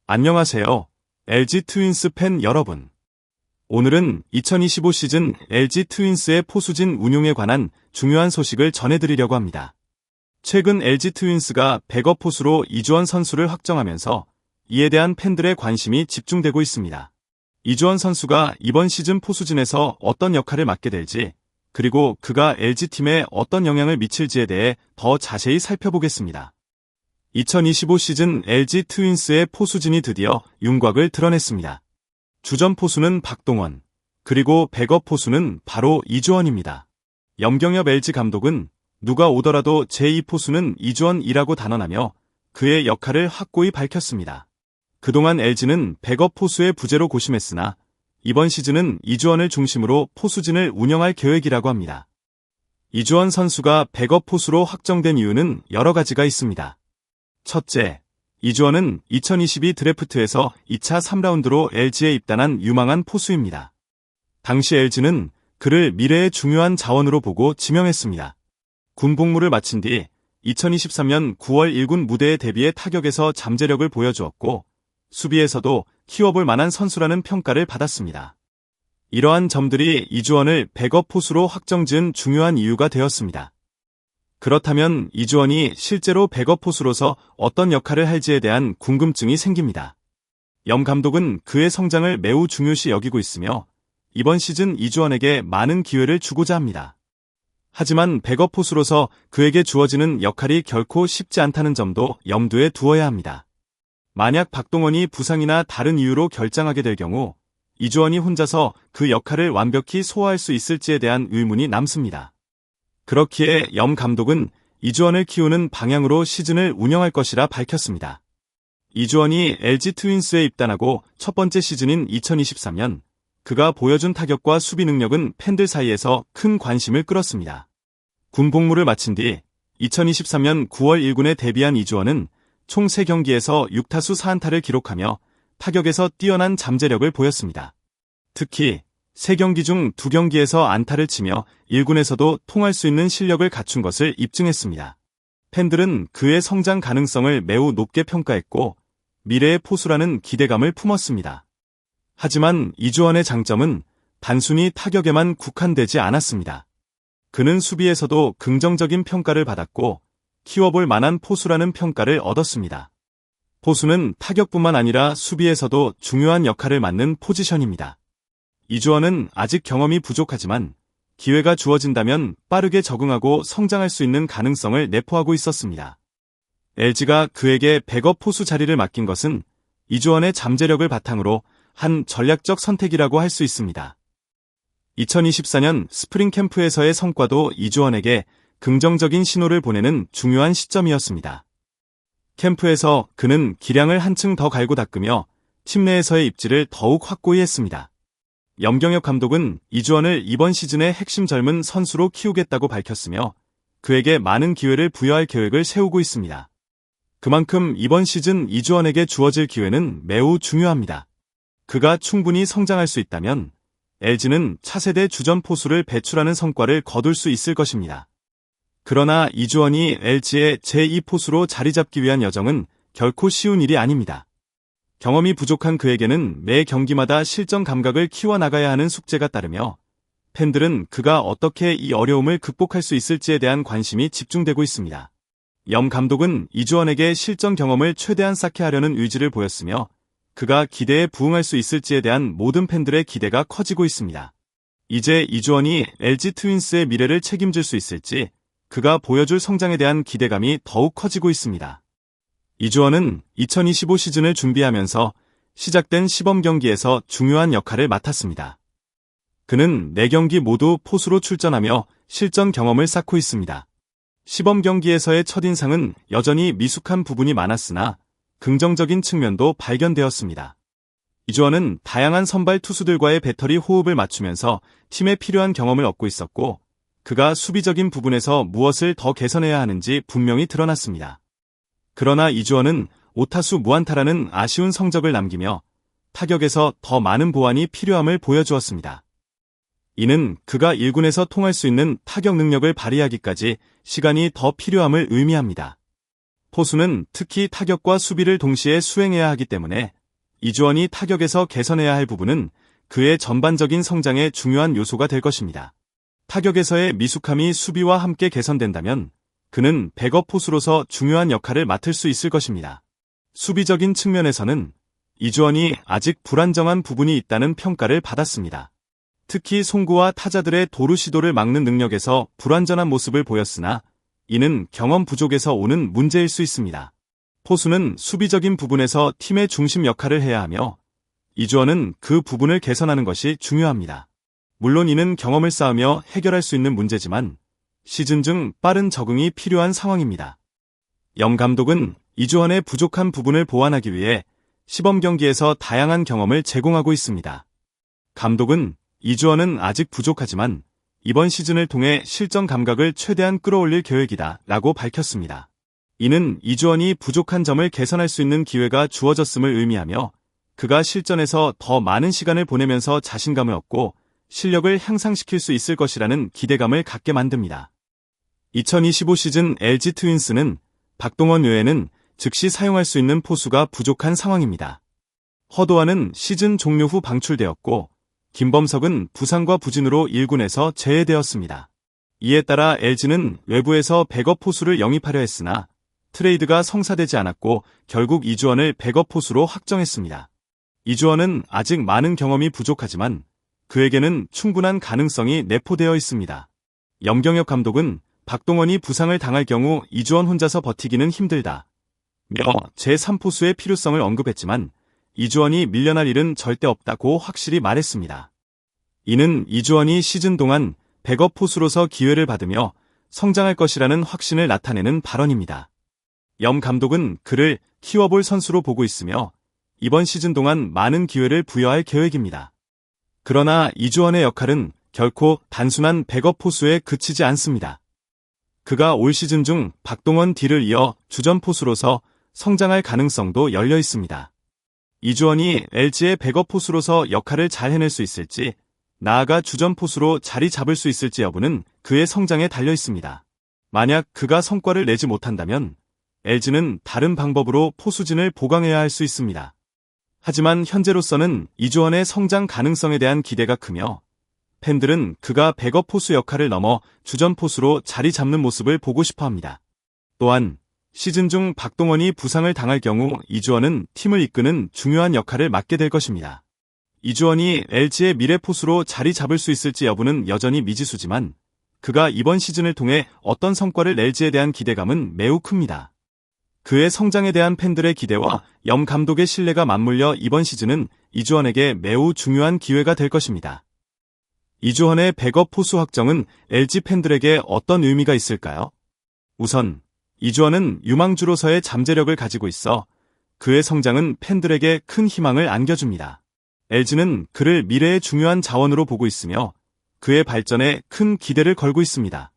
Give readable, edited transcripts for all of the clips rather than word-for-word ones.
안녕하세요. LG 트윈스 팬 여러분. 오늘은 2025 시즌 LG 트윈스의 포수진 운용에 관한 중요한 소식을 전해드리려고 합니다. 최근 LG 트윈스가 백업 포수로 이주원 선수를 확정하면서 이에 대한 팬들의 관심이 집중되고 있습니다. 이주원 선수가 이번 시즌 포수진에서 어떤 역할을 맡게 될지, 그리고 그가 LG팀에 어떤 영향을 미칠지에 대해 더 자세히 살펴보겠습니다. 2025 시즌 LG 트윈스의 포수진이 드디어 윤곽을 드러냈습니다. 주전 포수는 박동원, 그리고 백업 포수는 바로 이주원입니다. 염경엽 LG 감독은 누가 오더라도 제2포수는 이주원이라고 단언하며 그의 역할을 확고히 밝혔습니다. 그동안 LG는 백업 포수의 부재로 고심했으나 이번 시즌은 이주원을 중심으로 포수진을 운영할 계획이라고 합니다. 이주원 선수가 백업 포수로 확정된 이유는 여러 가지가 있습니다. 첫째, 이주원은 2022 드래프트에서 2차 3라운드로 LG에 입단한 유망한 포수입니다. 당시 LG는 그를 미래의 중요한 자원으로 보고 지명했습니다. 군 복무를 마친 뒤 2023년 9월 1군 무대에 대비해 타격에서 잠재력을 보여주었고 수비에서도 키워볼 만한 선수라는 평가를 받았습니다. 이러한 점들이 이주원을 백업 포수로 확정지은 중요한 이유가 되었습니다. 그렇다면 이주원이 실제로 백업 포수로서 어떤 역할을 할지에 대한 궁금증이 생깁니다. 염 감독은 그의 성장을 매우 중요시 여기고 있으며 이번 시즌 이주원에게 많은 기회를 주고자 합니다. 하지만 백업 포수로서 그에게 주어지는 역할이 결코 쉽지 않다는 점도 염두에 두어야 합니다. 만약 박동원이 부상이나 다른 이유로 결장하게 될 경우 이주원이 혼자서 그 역할을 완벽히 소화할 수 있을지에 대한 의문이 남습니다. 그렇기에 염 감독은 이주원을 키우는 방향으로 시즌을 운영할 것이라 밝혔습니다. 이주원이 LG 트윈스에 입단하고 첫 번째 시즌인 2023년, 그가 보여준 타격과 수비 능력은 팬들 사이에서 큰 관심을 끌었습니다. 군 복무를 마친 뒤 2023년 9월 1군에 데뷔한 이주원은 총 3경기에서 6타수 4안타를 기록하며 타격에서 뛰어난 잠재력을 보였습니다. 특히 3경기 중 2경기에서 안타를 치며 1군에서도 통할 수 있는 실력을 갖춘 것을 입증했습니다. 팬들은 그의 성장 가능성을 매우 높게 평가했고 미래의 포수라는 기대감을 품었습니다. 하지만 이주원의 장점은 단순히 타격에만 국한되지 않았습니다. 그는 수비에서도 긍정적인 평가를 받았고 키워볼 만한 포수라는 평가를 얻었습니다. 포수는 타격뿐만 아니라 수비에서도 중요한 역할을 맡는 포지션입니다. 이주원은 아직 경험이 부족하지만 기회가 주어진다면 빠르게 적응하고 성장할 수 있는 가능성을 내포하고 있었습니다. LG가 그에게 백업 포수 자리를 맡긴 것은 이주원의 잠재력을 바탕으로 한 전략적 선택이라고 할 수 있습니다. 2024년 스프링 캠프에서의 성과도 이주원에게 긍정적인 신호를 보내는 중요한 시점이었습니다. 캠프에서 그는 기량을 한층 더 갈고 닦으며 팀 내에서의 입지를 더욱 확고히 했습니다. 염경엽 감독은 이주원을 이번 시즌의 핵심 젊은 선수로 키우겠다고 밝혔으며 그에게 많은 기회를 부여할 계획을 세우고 있습니다. 그만큼 이번 시즌 이주원에게 주어질 기회는 매우 중요합니다. 그가 충분히 성장할 수 있다면 LG는 차세대 주전 포수를 배출하는 성과를 거둘 수 있을 것입니다. 그러나 이주원이 LG의 제2포수로 자리 잡기 위한 여정은 결코 쉬운 일이 아닙니다. 경험이 부족한 그에게는 매 경기마다 실전 감각을 키워나가야 하는 숙제가 따르며 팬들은 그가 어떻게 이 어려움을 극복할 수 있을지에 대한 관심이 집중되고 있습니다. 염 감독은 이주원에게 실전 경험을 최대한 쌓게 하려는 의지를 보였으며 그가 기대에 부응할 수 있을지에 대한 모든 팬들의 기대가 커지고 있습니다. 이제 이주원이 LG 트윈스의 미래를 책임질 수 있을지 그가 보여줄 성장에 대한 기대감이 더욱 커지고 있습니다. 이주원은 2025 시즌을 준비하면서 시작된 시범 경기에서 중요한 역할을 맡았습니다. 그는 4경기 모두 포수로 출전하며 실전 경험을 쌓고 있습니다. 시범 경기에서의 첫인상은 여전히 미숙한 부분이 많았으나 긍정적인 측면도 발견되었습니다. 이주원은 다양한 선발 투수들과의 배터리 호흡을 맞추면서 팀에 필요한 경험을 얻고 있었고 그가 수비적인 부분에서 무엇을 더 개선해야 하는지 분명히 드러났습니다. 그러나 이주원은 5타수 무안타라는 아쉬운 성적을 남기며 타격에서 더 많은 보완이 필요함을 보여주었습니다. 이는 그가 1군에서 통할 수 있는 타격 능력을 발휘하기까지 시간이 더 필요함을 의미합니다. 포수는 특히 타격과 수비를 동시에 수행해야 하기 때문에 이주원이 타격에서 개선해야 할 부분은 그의 전반적인 성장의 중요한 요소가 될 것입니다. 타격에서의 미숙함이 수비와 함께 개선된다면 그는 백업 포수로서 중요한 역할을 맡을 수 있을 것입니다. 수비적인 측면에서는 이주원이 아직 불안정한 부분이 있다는 평가를 받았습니다. 특히 송구와 타자들의 도루 시도를 막는 능력에서 불완전한 모습을 보였으나 이는 경험 부족에서 오는 문제일 수 있습니다. 포수는 수비적인 부분에서 팀의 중심 역할을 해야 하며 이주원은 그 부분을 개선하는 것이 중요합니다. 물론 이는 경험을 쌓으며 해결할 수 있는 문제지만 시즌 중 빠른 적응이 필요한 상황입니다. 염 감독은 이주원의 부족한 부분을 보완하기 위해 시범 경기에서 다양한 경험을 제공하고 있습니다. 감독은 이주원은 아직 부족하지만 이번 시즌을 통해 실전 감각을 최대한 끌어올릴 계획이다 라고 밝혔습니다. 이는 이주원이 부족한 점을 개선할 수 있는 기회가 주어졌음을 의미하며 그가 실전에서 더 많은 시간을 보내면서 자신감을 얻고 실력을 향상시킬 수 있을 것이라는 기대감을 갖게 만듭니다. 2025 시즌 LG 트윈스는 박동원 외에는 즉시 사용할 수 있는 포수가 부족한 상황입니다. 허도환은 시즌 종료 후 방출되었고 김범석은 부상과 부진으로 1군에서 제외되었습니다. 이에 따라 LG는 외부에서 백업 포수를 영입하려 했으나 트레이드가 성사되지 않았고 결국 이주원을 백업 포수로 확정했습니다. 이주원은 아직 많은 경험이 부족하지만 그에게는 충분한 가능성이 내포되어 있습니다. 염경엽 감독은 박동원이 부상을 당할 경우 이주원 혼자서 버티기는 힘들다 며 제3포수의 필요성을 언급했지만 이주원이 밀려날 일은 절대 없다고 확실히 말했습니다. 이는 이주원이 시즌 동안 백업 포수로서 기회를 받으며 성장할 것이라는 확신을 나타내는 발언입니다. 염 감독은 그를 키워볼 선수로 보고 있으며 이번 시즌 동안 많은 기회를 부여할 계획입니다. 그러나 이주원의 역할은 결코 단순한 백업 포수에 그치지 않습니다. 그가 올 시즌 중 박동원 뒤를 이어 주전 포수로서 성장할 가능성도 열려 있습니다. 이주원이 LG의 백업 포수로서 역할을 잘 해낼 수 있을지, 나아가 주전 포수로 자리 잡을 수 있을지 여부는 그의 성장에 달려 있습니다. 만약 그가 성과를 내지 못한다면 LG는 다른 방법으로 포수진을 보강해야 할 수 있습니다. 하지만 현재로서는 이주원의 성장 가능성에 대한 기대가 크며 팬들은 그가 백업 포수 역할을 넘어 주전 포수로 자리 잡는 모습을 보고 싶어합니다. 또한 시즌 중 박동원이 부상을 당할 경우 이주원은 팀을 이끄는 중요한 역할을 맡게 될 것입니다. 이주원이 LG의 미래 포수로 자리 잡을 수 있을지 여부는 여전히 미지수지만 그가 이번 시즌을 통해 어떤 성과를 낼지에 대한 기대감은 매우 큽니다. 그의 성장에 대한 팬들의 기대와 염 감독의 신뢰가 맞물려 이번 시즌은 이주원에게 매우 중요한 기회가 될 것입니다. 이주원의 백업 포수 확정은 LG 팬들에게 어떤 의미가 있을까요? 우선 이주원은 유망주로서의 잠재력을 가지고 있어 그의 성장은 팬들에게 큰 희망을 안겨줍니다. LG는 그를 미래의 중요한 자원으로 보고 있으며 그의 발전에 큰 기대를 걸고 있습니다.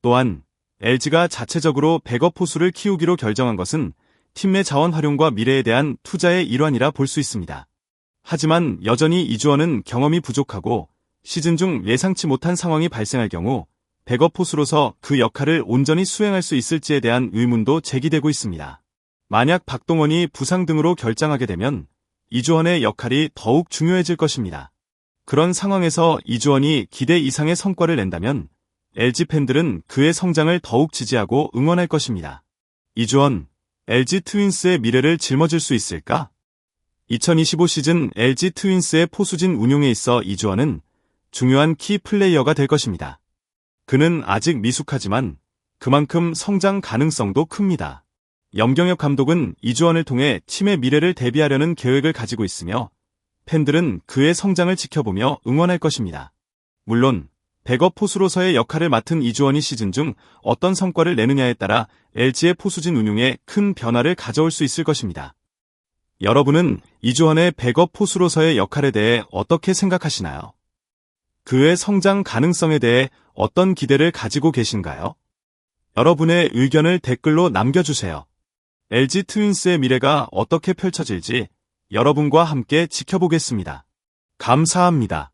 또한 LG가 자체적으로 백업 포수를 키우기로 결정한 것은 팀 내 자원 활용과 미래에 대한 투자의 일환이라 볼 수 있습니다. 하지만 여전히 이주원은 경험이 부족하고 시즌 중 예상치 못한 상황이 발생할 경우 백업 포수로서 그 역할을 온전히 수행할 수 있을지에 대한 의문도 제기되고 있습니다. 만약 박동원이 부상 등으로 결장하게 되면 이주원의 역할이 더욱 중요해질 것입니다. 그런 상황에서 이주원이 기대 이상의 성과를 낸다면 LG 팬들은 그의 성장을 더욱 지지하고 응원할 것입니다. 이주원, LG 트윈스의 미래를 짊어질 수 있을까? 2025 시즌 LG 트윈스의 포수진 운용에 있어 이주원은 중요한 키 플레이어가 될 것입니다. 그는 아직 미숙하지만 그만큼 성장 가능성도 큽니다. 염경엽 감독은 이주원을 통해 팀의 미래를 대비하려는 계획을 가지고 있으며 팬들은 그의 성장을 지켜보며 응원할 것입니다. 물론 백업 포수로서의 역할을 맡은 이주원이 시즌 중 어떤 성과를 내느냐에 따라 LG의 포수진 운용에 큰 변화를 가져올 수 있을 것입니다. 여러분은 이주원의 백업 포수로서의 역할에 대해 어떻게 생각하시나요? 그의 성장 가능성에 대해 어떤 기대를 가지고 계신가요? 여러분의 의견을 댓글로 남겨주세요. LG 트윈스의 미래가 어떻게 펼쳐질지 여러분과 함께 지켜보겠습니다. 감사합니다.